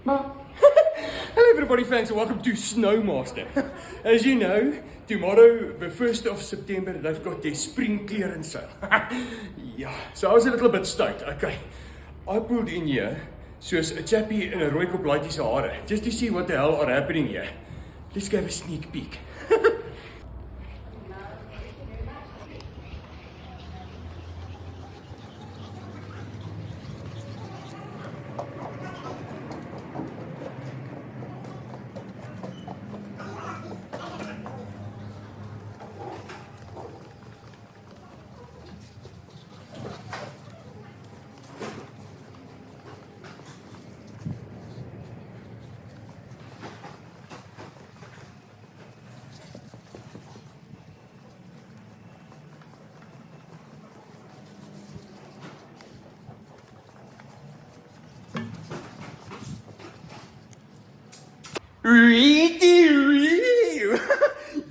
Hello everybody, thanks and welcome to Snowmaster. As you know, tomorrow, the 1st of September, they've got their spring clearance sale. Yeah, so I was a little bit stoked. Okay, I pulled in here soos a chappie in a rooi kop laaitjie se hare, just to see what the hell are happening here. Let's go have a sneak peek.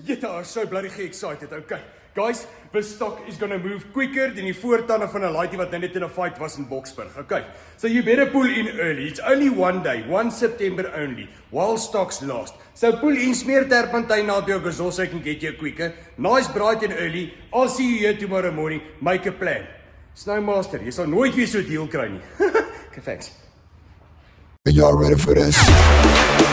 Yet, I'm so bloody excited. Okay, guys, this stock is gonna move quicker than die voortande van 'n laaitjie wat net in 'n fight was in Boksburg. Okay, so you better pull in early. It's only one day, 1 September only, while stocks last. So pull in, smear terpentine na toe so I can get you quicker. Nice, bright and early. I'll see you here tomorrow morning. Make a plan. Snowmaster, jy sal nooit weer so 'n deal kry nie. Okay, thanks. Are y'all ready for this?